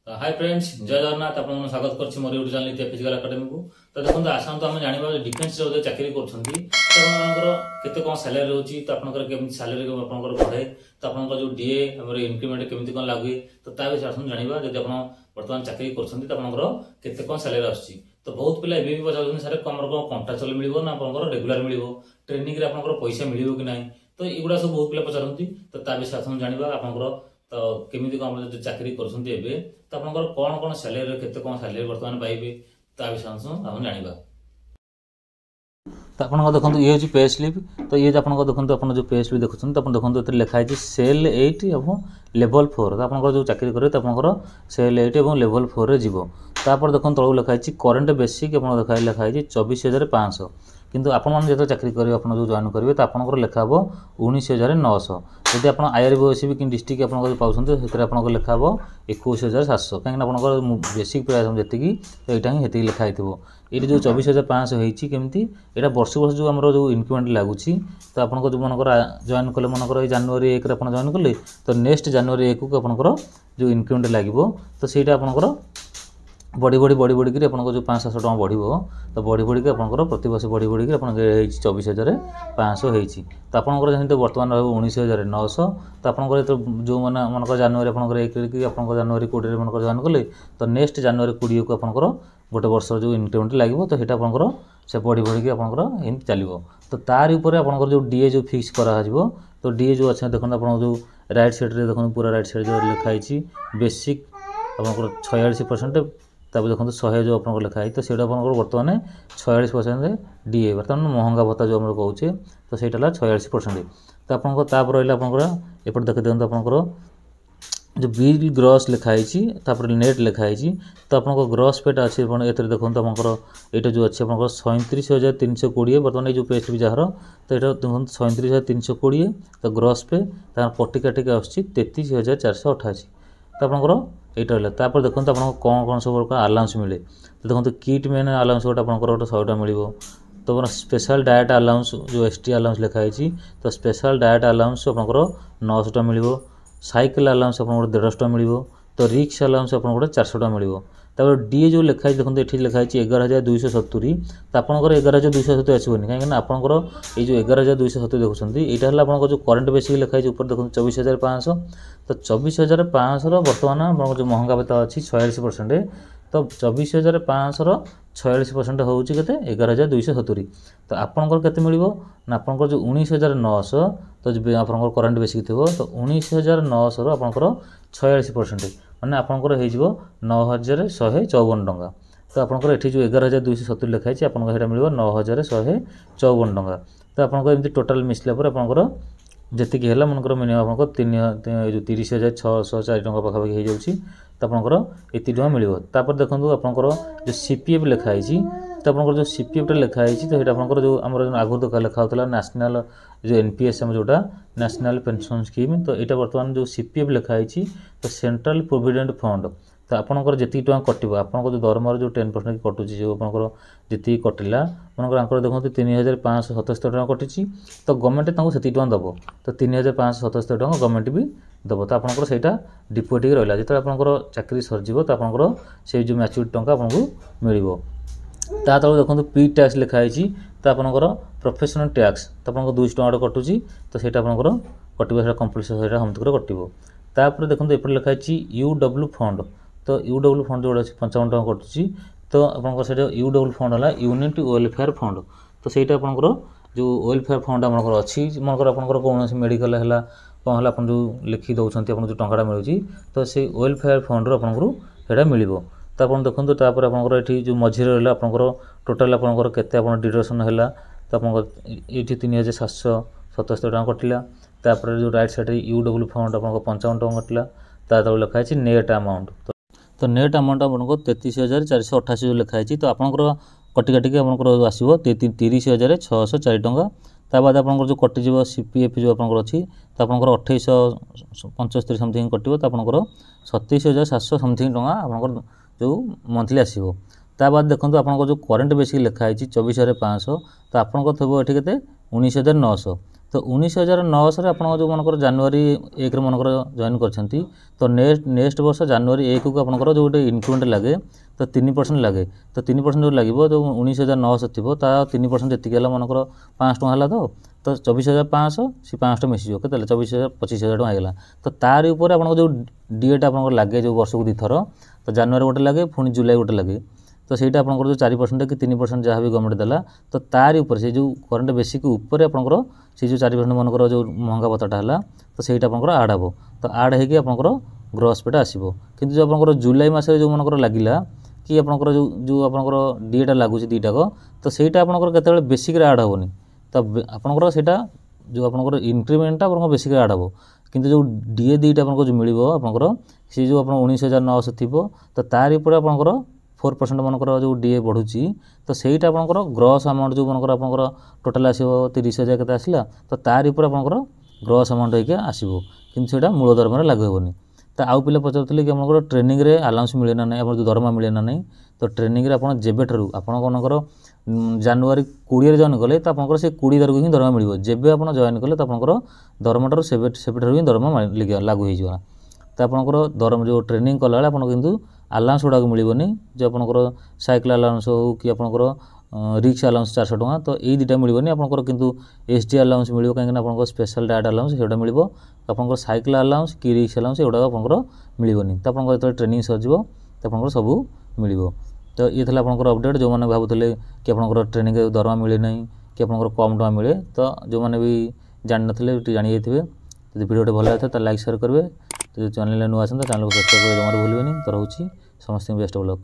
Hi friends, जय जगन्नाथ। आप स्वागत कर मोर यूट्यूब चैनल फिजिकल एकेडमी को। तो देखो आसतु आम जाना डिफेन्स चाकरी करते कौन सालारी रोचे, तो आप सालारी बढ़े, तो आप जो डीए इंक्रीमेंट केमी कौन लागू, तो विषय आसतु जाना। जब आप बर्तमान चाकरी करते कौन सालारी आसूँ, तो बहुत पिला भी पचार सर कमर कंट्राक्चुअल मिल ना आप रेगुलर मिल ट्रेनिंग आप पैसा मिल कि ना, तो युवा सब बहुत पिला पचारती। तो विषय आसतु जाना आप तो केमी कौन जो चाकरी करेंगे तो आप कौन कौन सालारी केते कौन सालारी बर्तमान पाइबे, ता विषय आप जाना। तो आप देखो ये हूँ पे स्लिप। तो ये देखो आप जो पे स्लिप देखुं, तो देखो ये लिखाई सेल 8 और लेवल 4। तो आप जो चाकरी करेंगे तो आप सेल 8 और लेवल 4 जीव। तापर देखो तलू लिखाई करेन्ट बेसिक आप लिखाई 24,500। किंतु आपण जो चाकरी करेंगे आप जो जॉइन करेंगे तो आपंकर लिखा हे 19,900। जदि आप IRBOSB कि डिस्ट्रिक्ट आप पाँच से आपको लिखा हे 21,700। कहीं आप बेसिक प्राइस जी तो यहाँ ही हेती लिखाई थो। ये जो 24,500 होती यहाँ वर्ष वर्ष जो आम जो इंक्रीमेंट लगुच, तो आपको जो मनकर जॉइन कले मनकर जनवरी 1 आप जॉइन कले, तो नेक्स्ट जनवरी 1 को आपंकर जो इंक्रीमेंट लगे तो सहीटा आपंकर बढ़ी बढ़ी आपको जो 500-700 टका बढ़, तो बढ़ी बढ़ी आपंकर प्रत वर्ष बढ़ी बढ़ी आप 24,500 होती। तो आपंकर जमी बर्तमान रहा 19,900। तो आपंकर जो मैंने मनकर जनवरी आप 1 कि आप जनवरी 20 मनकर जॉइन कले, तो नेक्स्ट जनवरी 20 को आपंकर गोटे वर्ष जो इंक्रीमेंट लगे, तो यहाँ आपंकर से बढ़ी बढ़ी आपंकर एमती चलो। तो तार ऊपर आपंकर जो डीए जो फिक्स करा, तो डीए जो अच्छे देखो आप जो राइट साइड देखो पूरा राइट साइड जो लिखाई बेसिक आपंकर 46%। तापर देखो 100 जो आप लिखाई, तो सीटा आप बर्तमान 46% डीए बर्तमान महंगा भत्ता जो आम कहे, तो सहीटा 46%। तो आपको रहा आपंकर एपट देखते आपंकर जो बिल ग्रॉस लिखाई नेट लिखाई। तो आपको ग्रॉस पेट अच्छी ए देखो आपंकर ये जो अच्छे आप 37,320 बर्तमान ये जो पेस्ट भी जार, तो यहाँ देखो 37,320। तो ग्रॉस पे कटी काटिक आस 33,488। तो आपंकर यहाँ रहा। तापर देखो आप कौन कौन सब आलाउंस मिले, तो देखो किट मेन आलाउंस गोटे आप 100 मिल। तो स्पेशल डाएट आलाउंस जो ST आलाउंस लिखाई, तो स्पेशल डाएट आलाउंस आप 900 मिल। साइकिल आलाउंस आप 150 मिल। तो रिक्स आलाउंस आप 400 मिल। तापर डीए जो लिखाई देखो ये लिखाई 11,270। तो आपंकर 11,270 आसोनी कहीं आपंकर ये जो 11,270 देखुं यहाँ आप जो करेन्ट बेसिक लिखाई ऊपर देखो 24,500। तो 24,500 बर्तमान आप जो महंगा भत्ता अच्छी 46%। तो 24,500 46% हूँ के 11,270। तो आपंकर के मिल ना आपंकर जो 19,900, तो आपंकर करेन्ट बेसिक थो, तो 19,900 आपंकर 46% मैंने आपंकर हो 9,154 टका। तो आपंकर ये जो 11,270 लिखाई आपको मिल 9,154 टका। तो आपंकर एमती टोटाल मिसला आपंकर जी है मनकर मिनिमम आपको 30,604 टका पाखापाखि हो जाऊँगी। तो आपंकर ये टका मिल। तापर देखो आपंकर जो CPF लिखाई, तो आपंकर जो CPF लिखाई, तो ये आपंकर जो आम आगुरी लिखा होता नेशनल जो NPS जोटा नेशनल पेंशन स्कीम, तो यहाँ बर्तमान जो CPF लिखाई तो सेंट्रल प्रोविडेंट फंड। तो आपंकर जी टका कटो आपको जो दरमार जो 10% कटुच जो आपंकर जी कटिला मनकर देखो 3,577 टका कटी। तो गवर्नमेंट से टका दब, तो 3,577 टका गवर्नमेंट भी दब। तो आपंकर से डिपोजिट रहा जो आपंकर चाकरी सरजिव, तो आपंकर से जो मैच्योरिटी टका आपको मिल। ता तक देखो पी टैक्स लिखाई, तो आपंकर प्रोफेशनल टैक्स तो आपको 200 टका कटुची। तो सहीटा आपंकर कटो कंपलसरी समझ कटो। तापर देखो ये लिखाई UW फंड। तो UW फंड जो 55 टका कटुची। तो आपंकर से UW फंड है यूनिट वेलफेयर फंड। तो सहीटा आपंकर जो वेलफेयर फंड आमर अच्छी मनकर आपंकर कौन मेडिकल है कौन है आप जो लिखि दौरान आप जो टंका मिलूँ, तो से वेलफेयर फंड आपको यहाँ मिल। तो आप देखो तापर आपंकर ये जो मझे रहा आपंकर टोटाल आपंकर केते डिडक्शन है, तो आप ये 3,777 टका कटिला। तापर जो राइट साइड UW फंड आपको 55 टका कटिला। ता तक लिखाई नेट अमाउंट। तो नेट अमाउंट आपको 33,488 जो लिखाई। तो आपंकर कटी काटिक आपंकर आसो 30,604 टका। ता बाद आपंकर जो कटिज CPF जो आपंकर अच्छी, तो आपंकर 2,875 समथिंग कटो। तो आपंकर 27,700 समथिंग टका आपंकर जो मंथली आसो। ता बाद देखो आपंकर जो करेन्ट बेसिक लिखाई 24,500। तो आपंकर थो ये के 19,900। तो 19,900 ଆପଣ जो मनकर जनवरी 1 रे मनकर जॉइन करछंती तो नेक्स्ट वर्ष जनवरी 1 को आपनकर जो गोटे इंक्रीमेंट लागे तो 3% लागे तो 3% जो लागिबो जो 19,900 थिबो ता 3% जति गेला मनकर 500 टका हला तो 24,500 सी 500 मिसियो केते 24,000 25,000 टका आइला तो तार ऊपर आपन जो डीएट आपनकर लागे जो वर्ष को दी थरो तो जनवरी गोटे लागे पुनी जुलाई गोटे लागे तो ସେଇଟା ଆପଣଙ୍କର जो 4% कि 3% जहाँ भी गवर्नमेंट देला तो तारी ऊपर से जो करंट बेसिक ऊपर आपनकर से जो 4% मनकर जो महंगा भत्ताटा हला तो ସେଇଟା आपनकर आड हबो तो आड हेकि आपनकर ग्रॉस पेटा आसीबो किंतु जो आपनकर जुलाई मास जो मनकर लागिला कि आपनकर जो आपनकर डीएटा लागुची दीटा को तो ସେଇଟା आपनकर केतेबेले बेसिक रे आड हबोनी तो आपनकर ସେଇଟା जो आपनकर इंक्रीमेंट आपनकर बेसिक रे आड हबो किंतु जो डीए दीटा आपनकर जो मिलिबो आपनकर से जो आपन 19,900 थिबो तो तारी ऊपर आपनकर 4% मनकर जो डीए बढ़ुची तो ସେଇଟା आपनकर ग्रॉस अमाउंट जो मनकर आपनकर टोटल आसीबो 30,000 केते आसिला तो तारी ऊपर आपनकर ग्रॉस अमाउंट हेके आसीबो किंतु ସେଇଟା मूल दरमा रे लागू हेबोनी तो आउ पिला पचारथले कि आपनकर ट्रेनिंग रे अलाउंस मिले ना नै अपन जो दरमा मिले ना नै तो ट्रेनिंग रे आपन जेबे ठरु आपन कोनकर जनवरी 20 रे जॉइन कले तो आपनकर से 20 तारिख ही दरमा मिलिबो जेबे आपन जॉइन कले तो आपनकर दरमाटर सेबे ठरु ही दरमा लागू हे जिवा तो आपनकर दरम जो ट्रेनिंग कला आपन किंतु अलाउंस गुड़ा मिलबनी जो आपनकर साइकिल अलाउंस हो कि आपनकर रिक्शा अलाउंस 400 टका तो यही दुटा मिलबनी आपनकर किंतु एसडी अलाउंस मिलिबो काहे कि आपनकर स्पेशल डाटा अलाउंस हेडा मिलिबो आपनकर साइकिल अलाउंस कि रिक्शा अलाउंस एडा आपनकर मिलबनी तो आपनकर जत ट्रेनिंग सजिबो तो आपनकर सब मिलिबो तो ये थला आपनकर अपडेट जो माने भाबुतले कि आपनकर ट्रेनिंग दरमा मिले नै कि आपनकर कम टका मिले तो जो माने भी जान नथले जानि जाइथिबे तो वीडियो भल लागता तो लाइक शेयर करबे तो चैनल नुआ आछन तो चैनल को सब्सक्राइब करे जमार भूलबेनी तो रहउची समस्त बेस्ट ऑफ लक।